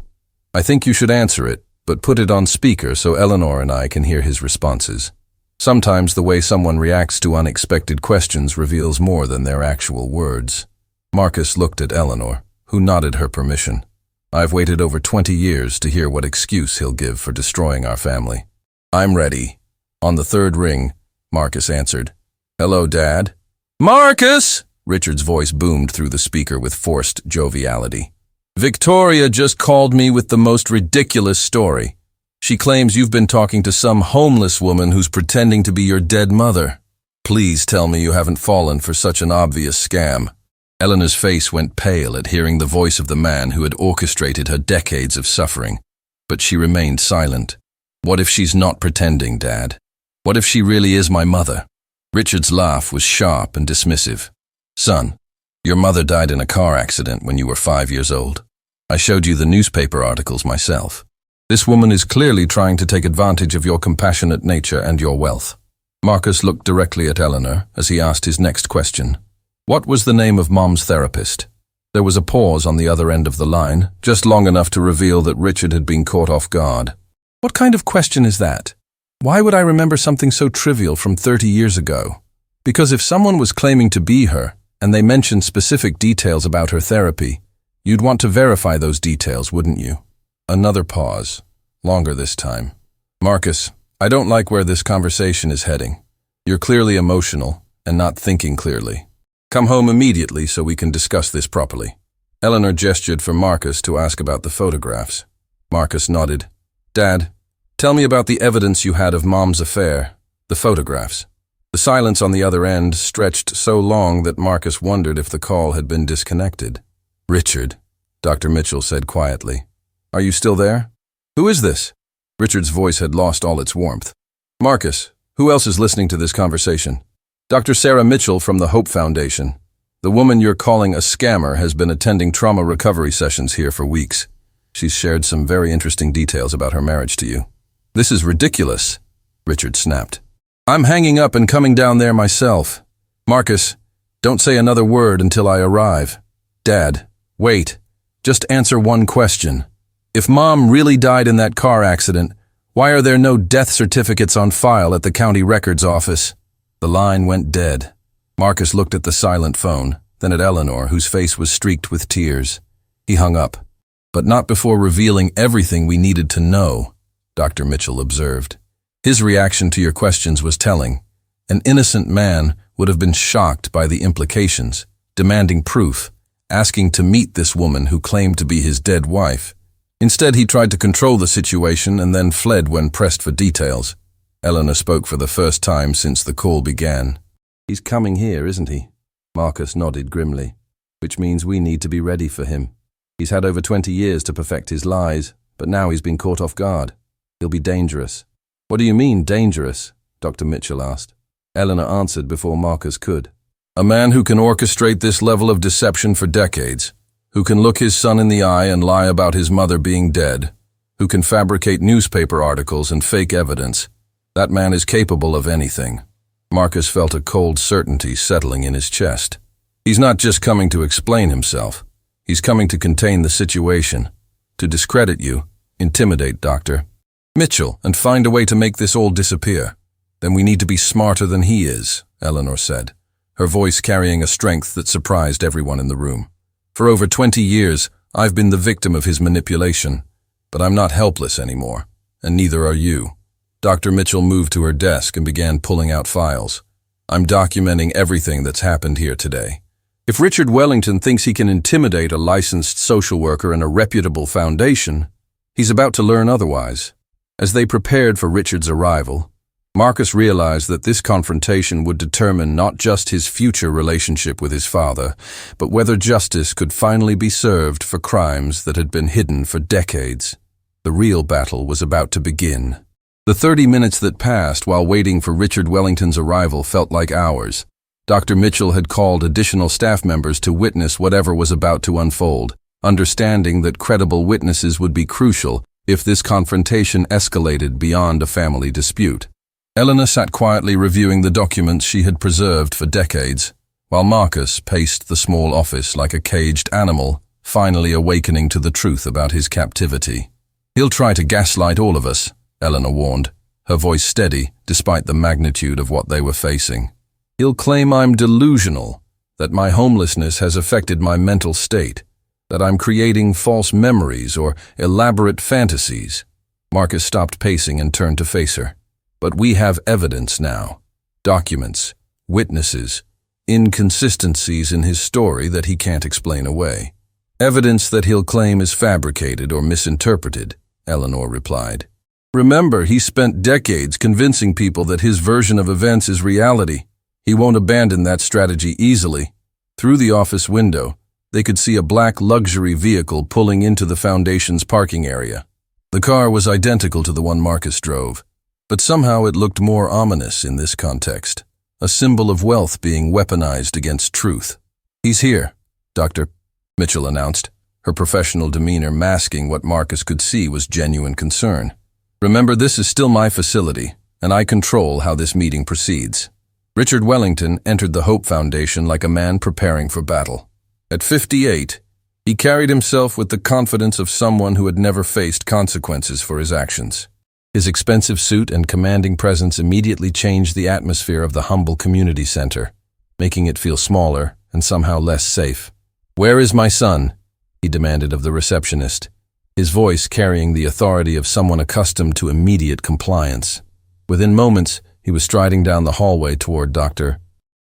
S1: I think you should answer it, but put it on speaker so Eleanor and I can hear his responses. Sometimes the way someone reacts to unexpected questions reveals more than their actual words. Marcus looked at Eleanor, who nodded her permission. I've waited over 20 years to hear what excuse he'll give for destroying our family. I'm ready. On the third ring, Marcus answered. Hello, Dad. Marcus! Richard's voice boomed through the speaker with forced joviality. Victoria just called me with the most ridiculous story. She claims you've been talking to some homeless woman who's pretending to be your dead mother. Please tell me you haven't fallen for such an obvious scam. Eleanor's face went pale at hearing the voice of the man who had orchestrated her decades of suffering, but she remained silent. What if she's not pretending, Dad? What if she really is my mother? Richard's laugh was sharp and dismissive. Son, your mother died in a car accident when you were 5 years old. I showed you the newspaper articles myself. This woman is clearly trying to take advantage of your compassionate nature and your wealth. Marcus looked directly at Eleanor as he asked his next question. What was the name of Mom's therapist? There was a pause on the other end of the line, just long enough to reveal that Richard had been caught off guard. What kind of question is that? Why would I remember something so trivial from 30 years ago? Because if someone was claiming to be her, and they mentioned specific details about her therapy, you'd want to verify those details, wouldn't you? Another pause, longer this time. Marcus, I don't like where this conversation is heading. You're clearly emotional and not thinking clearly. Come home immediately so we can discuss this properly. Eleanor gestured for Marcus to ask about the photographs. Marcus nodded. Dad, tell me about the evidence you had of Mom's affair, the photographs. The silence on the other end stretched so long that Marcus wondered if the call had been disconnected. Richard, Dr. Mitchell said quietly. Are you still there? Who is this? Richard's voice had lost all its warmth. Marcus, who else is listening to this conversation? Dr. Sarah Mitchell from the Hope Foundation. The woman you're calling a scammer has been attending trauma recovery sessions here for weeks. She's shared some very interesting details about her marriage to you. This is ridiculous, Richard snapped. I'm hanging up and coming down there myself. Marcus, don't say another word until I arrive. Dad, wait. Just answer one question. If Mom really died in that car accident, why are there no death certificates on file at the county records office? The line went dead. Marcus looked at the silent phone, then at Eleanor, whose face was streaked with tears. He hung up. But not before revealing everything we needed to know, Dr. Mitchell observed. His reaction to your questions was telling. An innocent man would have been shocked by the implications, demanding proof, asking to meet this woman who claimed to be his dead wife. Instead, he tried to control the situation and then fled when pressed for details. Eleanor spoke for the first time since the call began. He's coming here, isn't he? Marcus nodded grimly. Which means we need to be ready for him. He's had over 20 years to perfect his lies, but now he's been caught off guard. He'll be dangerous. What do you mean, dangerous? Dr. Mitchell asked. Eleanor answered before Marcus could. A man who can orchestrate this level of deception for decades, who can look his son in the eye and lie about his mother being dead, who can fabricate newspaper articles and fake evidence. That man is capable of anything. Marcus felt a cold certainty settling in his chest. He's not just coming to explain himself. He's coming to contain the situation, to discredit you, intimidate Dr. Mitchell, and find a way to make this all disappear. Then we need to be smarter than he is, Eleanor said, her voice carrying a strength that surprised everyone in the room. For over 20 years, I've been the victim of his manipulation, but I'm not helpless anymore, and neither are you. Dr. Mitchell moved to her desk and began pulling out files. I'm documenting everything that's happened here today. If Richard Wellington thinks he can intimidate a licensed social worker in a reputable foundation, he's about to learn otherwise. As they prepared for Richard's arrival, Marcus realized that this confrontation would determine not just his future relationship with his father, but whether justice could finally be served for crimes that had been hidden for decades. The real battle was about to begin. The 30 minutes that passed while waiting for Richard Wellington's arrival felt like hours. Dr. Mitchell had called additional staff members to witness whatever was about to unfold, understanding that credible witnesses would be crucial if this confrontation escalated beyond a family dispute. Eleanor sat quietly reviewing the documents she had preserved for decades, while Marcus paced the small office like a caged animal, finally awakening to the truth about his captivity. He'll try to gaslight all of us, Eleanor warned, her voice steady despite the magnitude of what they were facing. He'll claim I'm delusional, that my homelessness has affected my mental state, that I'm creating false memories or elaborate fantasies. Marcus stopped pacing and turned to face her. But we have evidence now. Documents, witnesses, inconsistencies in his story that he can't explain away. Evidence that he'll claim is fabricated or misinterpreted, Eleanor replied. Remember, he spent decades convincing people that his version of events is reality. He won't abandon that strategy easily. Through the office window, they could see a black luxury vehicle pulling into the foundation's parking area. The car was identical to the one Marcus drove, but somehow it looked more ominous in this context, a symbol of wealth being weaponized against truth. He's here, Dr. Mitchell announced, her professional demeanor masking what Marcus could see was genuine concern. Remember, this is still my facility, and I control how this meeting proceeds. Richard Wellington entered the Hope Foundation like a man preparing for battle. At 58, he carried himself with the confidence of someone who had never faced consequences for his actions. His expensive suit and commanding presence immediately changed the atmosphere of the humble community center, making it feel smaller and somehow less safe. "Where is my son?" he demanded of the receptionist, his voice carrying the authority of someone accustomed to immediate compliance. Within moments, he was striding down the hallway toward Dr.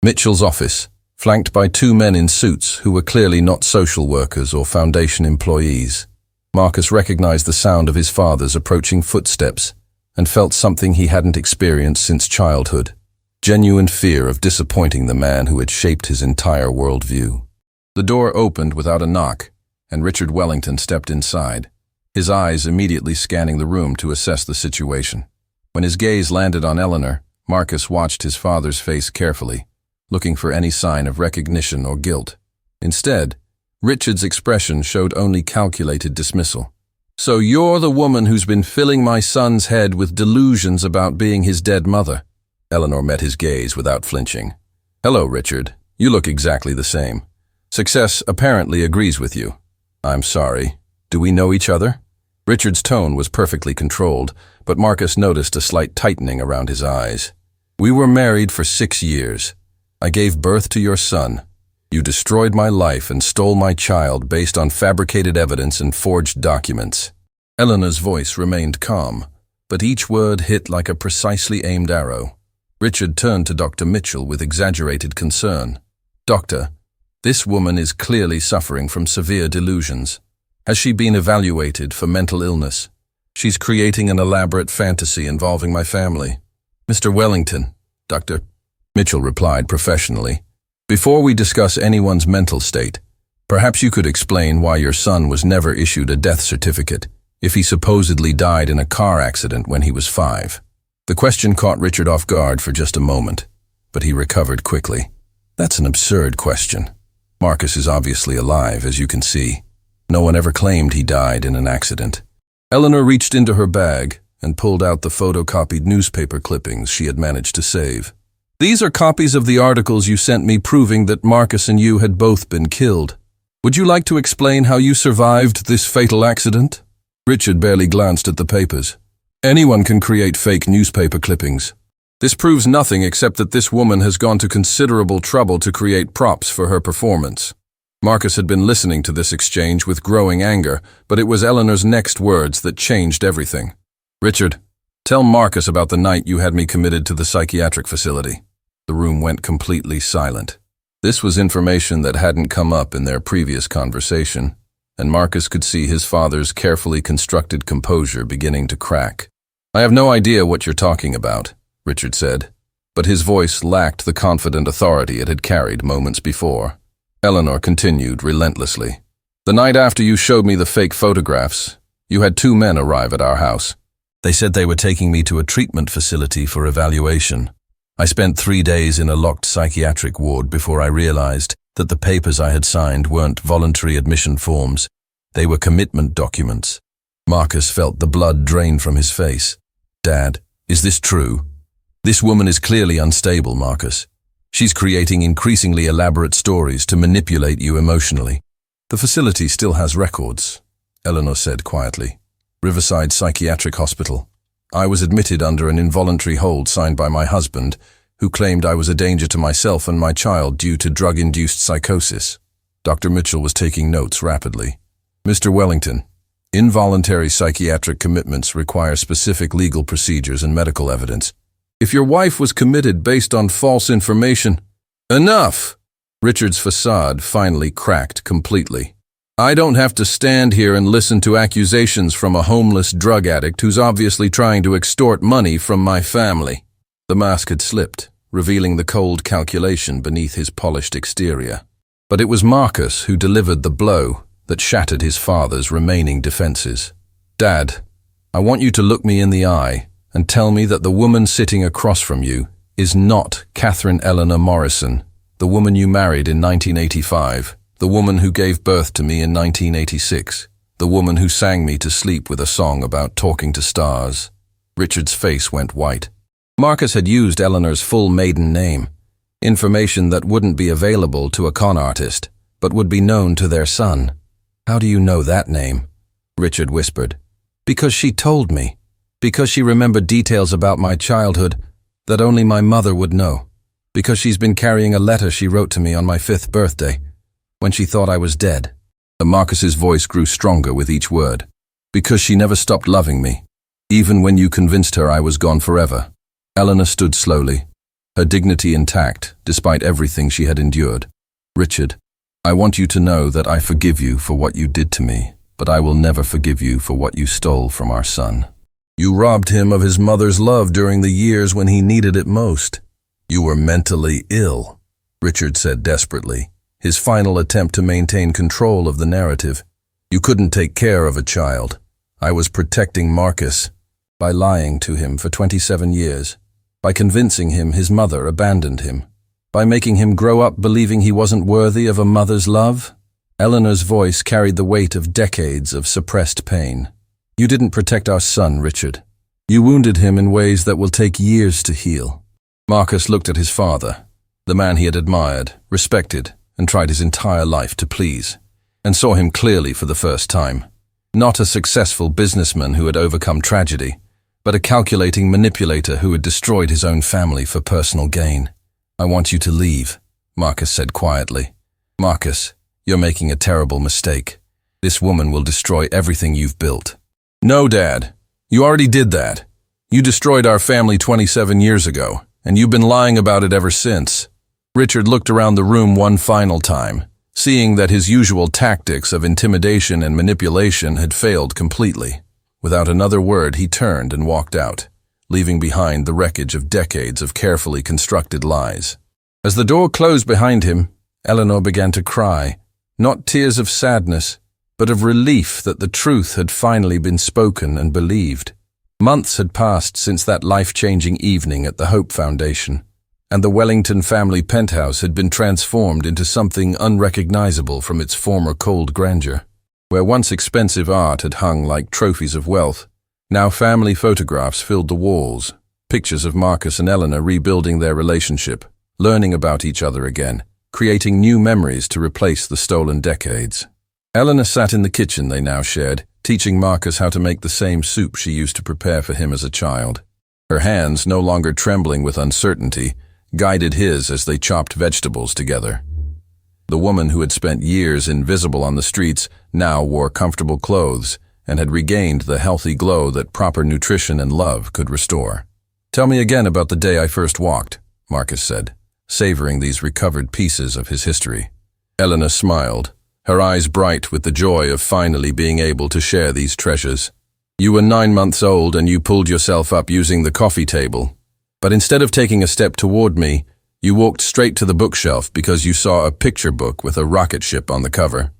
S1: Mitchell's office, flanked by two men in suits who were clearly not social workers or Foundation employees. Marcus recognized the sound of his father's approaching footsteps and felt something he hadn't experienced since childhood: genuine fear of disappointing the man who had shaped his entire worldview. The door opened without a knock, and Richard Wellington stepped inside, his eyes immediately scanning the room to assess the situation. When his gaze landed on Eleanor, Marcus watched his father's face carefully, looking for any sign of recognition or guilt. Instead, Richard's expression showed only calculated dismissal. "So you're the woman who's been filling my son's head with delusions about being his dead mother?" Eleanor met his gaze without flinching. "Hello, Richard. You look exactly the same. Success apparently agrees with you." "I'm sorry. Do we know each other?" Richard's tone was perfectly controlled, but Marcus noticed a slight tightening around his eyes. "We were married for 6 years. I gave birth to your son. You destroyed my life and stole my child based on fabricated evidence and forged documents." Eleanor's voice remained calm, but each word hit like a precisely aimed arrow. Richard turned to Dr. Mitchell with exaggerated concern. "Doctor, this woman is clearly suffering from severe delusions. Has she been evaluated for mental illness? She's creating an elaborate fantasy involving my family." "Mr. Wellington," Dr. Mitchell replied professionally, "before we discuss anyone's mental state, perhaps you could explain why your son was never issued a death certificate if he supposedly died in a car accident when he was 5. The question caught Richard off guard for just a moment, but he recovered quickly. "That's an absurd question. Marcus is obviously alive, as you can see. No one ever claimed he died in an accident." Eleanor reached into her bag and pulled out the photocopied newspaper clippings she had managed to save. "These are copies of the articles you sent me proving that Marcus and you had both been killed. Would you like to explain how you survived this fatal accident?" Richard barely glanced at the papers. "Anyone can create fake newspaper clippings. This proves nothing except that this woman has gone to considerable trouble to create props for her performance." Marcus had been listening to this exchange with growing anger, but it was Eleanor's next words that changed everything. "Richard, tell Marcus about the night you had me committed to the psychiatric facility." The room went completely silent. This was information that hadn't come up in their previous conversation, and Marcus could see his father's carefully constructed composure beginning to crack. "I have no idea what you're talking about," Richard said, but his voice lacked the confident authority it had carried moments before. Eleanor continued relentlessly. "The night after you showed me the fake photographs, you had 2 men arrive at our house. They said they were taking me to a treatment facility for evaluation. I spent 3 days in a locked psychiatric ward before I realized that the papers I had signed weren't voluntary admission forms. They were commitment documents." Marcus felt the blood drain from his face. "Dad, is this true? This woman is clearly unstable, Marcus. She's creating increasingly elaborate stories to manipulate you emotionally." "The facility still has records," Eleanor said quietly. "Riverside Psychiatric Hospital. I was admitted under an involuntary hold signed by my husband, who claimed I was a danger to myself and my child due to drug-induced psychosis." Dr. Mitchell was taking notes rapidly. "Mr. Wellington, involuntary psychiatric commitments require specific legal procedures and medical evidence. If your wife was committed based on false information—" "Enough!" Richard's facade finally cracked completely. "I don't have to stand here and listen to accusations from a homeless drug addict who's obviously trying to extort money from my family." The mask had slipped, revealing the cold calculation beneath his polished exterior. But it was Marcus who delivered the blow that shattered his father's remaining defenses. "Dad, I want you to look me in the eye and tell me that the woman sitting across from you is not Catherine Eleanor Morrison, the woman you married in 1985, the woman who gave birth to me in 1986, the woman who sang me to sleep with a song about talking to stars." Richard's face went white. Marcus had used Eleanor's full maiden name, information that wouldn't be available to a con artist, but would be known to their son. How do you know that name? Richard whispered. Because she told me. Because she remembered details about my childhood that only my mother would know. Because she's been carrying a letter she wrote to me on my 5th birthday, when she thought I was dead. Marcus's voice grew stronger with each word. Because she never stopped loving me, even when you convinced her I was gone forever. Eleanor stood slowly, her dignity intact despite everything she had endured. Richard, I want you to know that I forgive you for what you did to me, but I will never forgive you for what you stole from our son. You robbed him of his mother's love during the years when he needed it most. You were mentally ill, Richard said desperately, his final attempt to maintain control of the narrative. You couldn't take care of a child. I was protecting Marcus by lying to him for 27 years, by convincing him his mother abandoned him, by making him grow up believing he wasn't worthy of a mother's love. Eleanor's voice carried the weight of decades of suppressed pain. You didn't protect our son, Richard. You wounded him in ways that will take years to heal. Marcus looked at his father, the man he had admired, respected, and tried his entire life to please, and saw him clearly for the first time. Not a successful businessman who had overcome tragedy, but a calculating manipulator who had destroyed his own family for personal gain. I want you to leave, Marcus said quietly. Marcus, you're making a terrible mistake. This woman will destroy everything you've built. No, Dad. You already did that. You destroyed our family 27 years ago, and you've been lying about it ever since. Richard looked around the room one final time, seeing that his usual tactics of intimidation and manipulation had failed completely. Without another word, he turned and walked out, leaving behind the wreckage of decades of carefully constructed lies. As the door closed behind him, Eleanor began to cry, not tears of sadness, but of relief that the truth had finally been spoken and believed. Months had passed since that life-changing evening at the Hope Foundation, and the Wellington family penthouse had been transformed into something unrecognizable from its former cold grandeur. Where once expensive art had hung like trophies of wealth, now family photographs filled the walls, pictures of Marcus and Eleanor rebuilding their relationship, learning about each other again, creating new memories to replace the stolen decades. Eleanor sat in the kitchen they now shared, teaching Marcus how to make the same soup she used to prepare for him as a child. Her hands, no longer trembling with uncertainty, guided his as they chopped vegetables together. The woman who had spent years invisible on the streets now wore comfortable clothes and had regained the healthy glow that proper nutrition and love could restore. Tell me again about the day I first walked, Marcus said, savoring these recovered pieces of his history. Eleanor smiled, her eyes bright with the joy of finally being able to share these treasures. You were 9 months old and you pulled yourself up using the coffee table. But instead of taking a step toward me, you walked straight to the bookshelf because you saw a picture book with a rocket ship on the cover.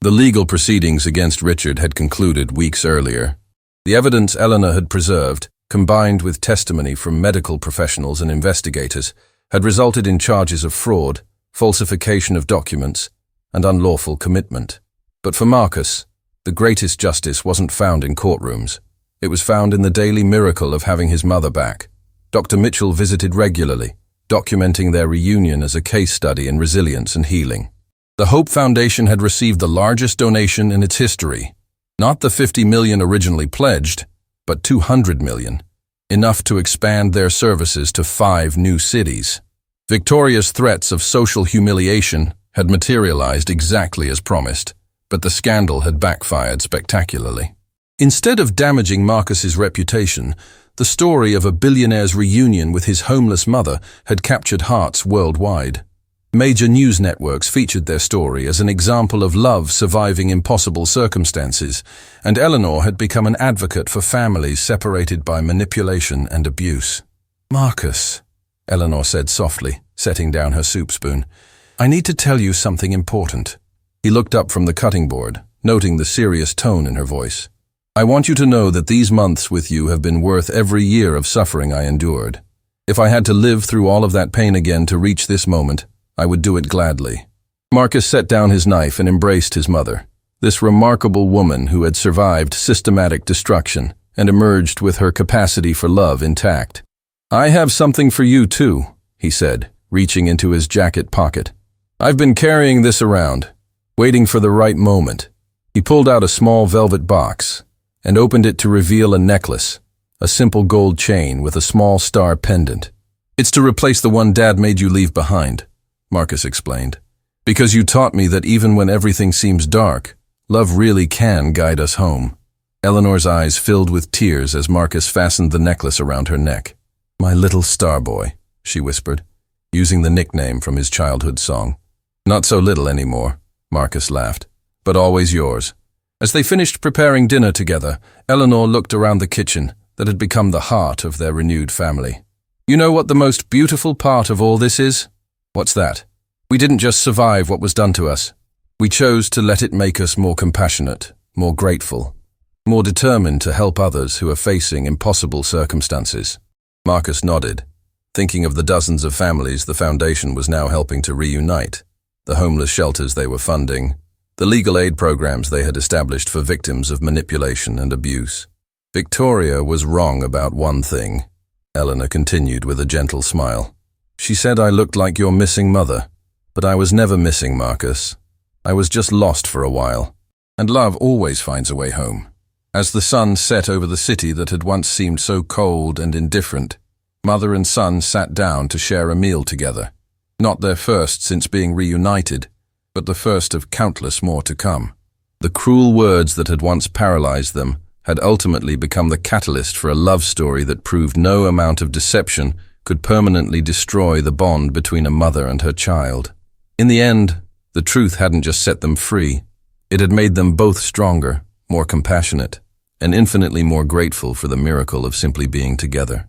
S1: The legal proceedings against Richard had concluded weeks earlier. The evidence Eleanor had preserved, combined with testimony from medical professionals and investigators, had resulted in charges of fraud, falsification of documents, and unlawful commitment. But for Marcus, the greatest justice wasn't found in courtrooms. It was found in the daily miracle of having his mother back. Dr. Mitchell visited regularly, documenting their reunion as a case study in resilience and healing. The Hope Foundation had received the largest donation in its history. Not the $50 million originally pledged, but $200 million, enough to expand their services to 5 new cities. Victoria's threats of social humiliation had materialized exactly as promised, but the scandal had backfired spectacularly. Instead of damaging Marcus's reputation, the story of a billionaire's reunion with his homeless mother had captured hearts worldwide. Major news networks featured their story as an example of love surviving impossible circumstances, and Eleanor had become an advocate for families separated by manipulation and abuse. Marcus, Eleanor said softly, setting down her soup spoon, I need to tell you something important. He looked up from the cutting board, noting the serious tone in her voice. I want you to know that these months with you have been worth every year of suffering I endured. If I had to live through all of that pain again to reach this moment, I would do it gladly. Marcus set down his knife and embraced his mother, this remarkable woman who had survived systematic destruction and emerged with her capacity for love intact. I have something for you too, he said, reaching into his jacket pocket. I've been carrying this around. Waiting for the right moment, he pulled out a small velvet box and opened it to reveal a necklace, a simple gold chain with a small star pendant. "It's to replace the one Dad made you leave behind," Marcus explained. "Because you taught me that even when everything seems dark, love really can guide us home." Eleanor's eyes filled with tears as Marcus fastened the necklace around her neck. "My little star boy," she whispered, using the nickname from his childhood song. "Not so little anymore," Marcus laughed, "but always yours." As they finished preparing dinner together, Eleanor looked around the kitchen that had become the heart of their renewed family. "You know what the most beautiful part of all this is?" "What's that?" "We didn't just survive what was done to us. We chose to let it make us more compassionate, more grateful, more determined to help others who are facing impossible circumstances." Marcus nodded, thinking of the dozens of families the foundation was now helping to reunite, the homeless shelters they were funding, the legal aid programs they had established for victims of manipulation and abuse. "Victoria was wrong about one thing," Eleanor continued with a gentle smile. "She said I looked like your missing mother, but I was never missing, Marcus. I was just lost for a while. And love always finds a way home." As the sun set over the city that had once seemed so cold and indifferent, mother and son sat down to share a meal together. Not their first since being reunited, but the first of countless more to come. The cruel words that had once paralyzed them had ultimately become the catalyst for a love story that proved no amount of deception could permanently destroy the bond between a mother and her child. In the end, the truth hadn't just set them free, it had made them both stronger, more compassionate, and infinitely more grateful for the miracle of simply being together.